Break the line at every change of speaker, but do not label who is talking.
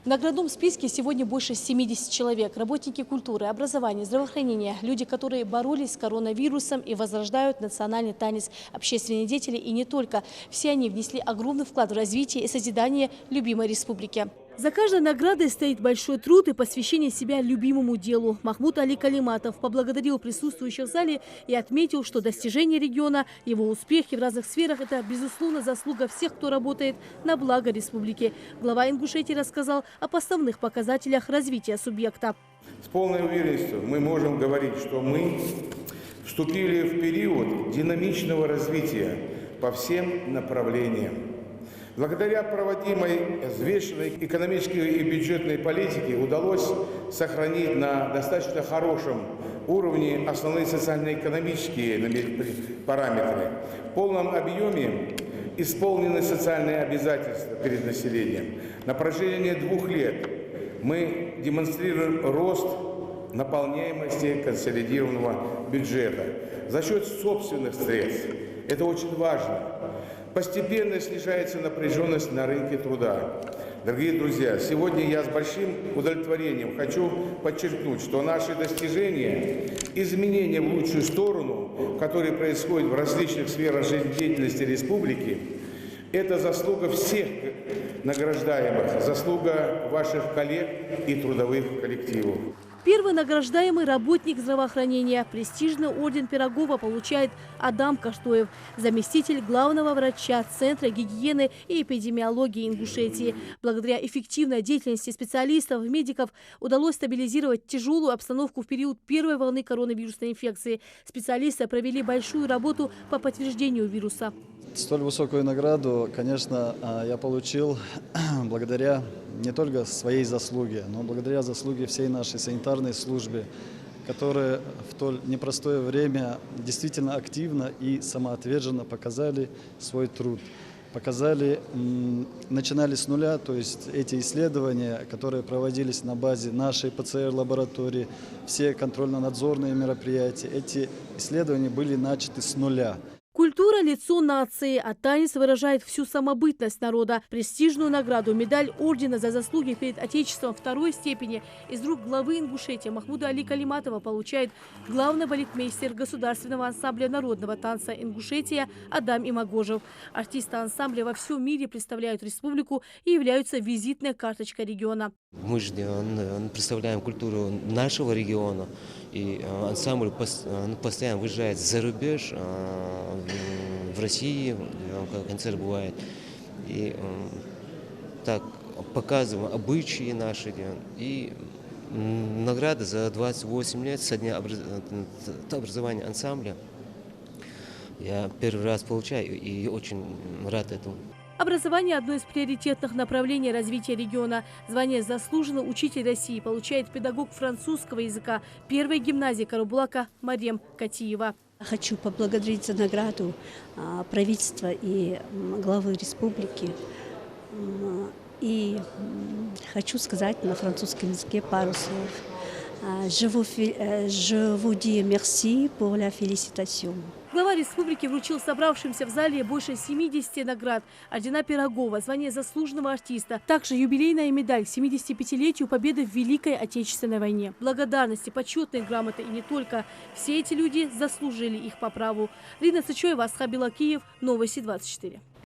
В наградном списке сегодня больше 70 человек. Работники культуры, образования, здравоохранения. Люди, которые боролись с коронавирусом и возрождают национальный танец. Общественные деятели и не только. Все они внесли огромный вклад в развитие и созидание любимой республики. За каждой наградой стоит большой труд и посвящение себя любимому делу. Махмуд Али Калиматов поблагодарил присутствующих в зале и отметил, что достижения региона, его успехи в разных сферах – это, безусловно, заслуга всех, кто работает на благо республики. Глава Ингушетии рассказал об основных показателях развития субъекта.
С полной уверенностью мы можем говорить, что мы вступили в период динамичного развития по всем направлениям. Благодаря проводимой взвешенной экономической и бюджетной политике удалось сохранить на достаточно хорошем уровне основные социально-экономические параметры. В полном объеме исполнены социальные обязательства перед населением. На протяжении 2 лет мы демонстрируем рост наполняемости консолидированного бюджета за счет собственных средств. Это очень важно. Постепенно снижается напряженность на рынке труда. Дорогие друзья, сегодня я с большим удовлетворением хочу подчеркнуть, что наши достижения, изменения в лучшую сторону, которые происходят в различных сферах жизнедеятельности республики, это заслуга всех награждаемых, заслуга ваших коллег и трудовых коллективов.
Первый награждаемый работник здравоохранения. Престижный орден Пирогова получает Адам Каштоев, заместитель главного врача Центра гигиены и эпидемиологии Ингушетии. Благодаря эффективной деятельности специалистов и медиков удалось стабилизировать тяжелую обстановку в период первой волны коронавирусной инфекции. Специалисты провели большую работу по подтверждению вируса.
Столь высокую награду, конечно, я получил благодаря не только своей заслуге, но благодаря заслуге всей нашей санитарной службе, которые в то непростое время действительно активно и самоотверженно показали свой труд. Начинали с нуля, то есть эти исследования, которые проводились на базе нашей ПЦР-лаборатории, все контрольно-надзорные мероприятия, эти исследования были начаты с нуля.
Культура – лицо нации, а танец выражает всю самобытность народа. Престижную награду, медаль ордена за заслуги перед Отечеством 2-й степени из рук главы Ингушетии Махмуда Али Калиматова получает главный балетмейстер государственного ансамбля народного танца Ингушетия Адам Имагожев. Артисты ансамбля во всем мире представляют республику и являются визитной карточкой региона.
Мы же представляем культуру нашего региона, и ансамбль постоянно выезжает за рубеж, в России концерт бывает, и так показываем обычаи наши, и награда за 28 лет со дня образования ансамбля я первый раз получаю и очень рад этому.
Образование – одно из приоритетных направлений развития региона. Звание «Заслуженный учитель России» получает педагог французского языка первой гимназии Карабулака Марем Катиева.
Хочу поблагодарить за награду правительства и главы республики. И хочу сказать на французском языке пару слов. Je vous dis merci pour la félicitation.
Глава республики вручил собравшимся в зале больше 70 наград. Ордена Пирогова, звание заслуженного артиста. Также юбилейная медаль к 75-летию победы в Великой Отечественной войне. Благодарности, почетные грамоты и не только. Все эти люди заслужили их по праву. Рина Сычоева, Асхаб Белакиев, Новости 24.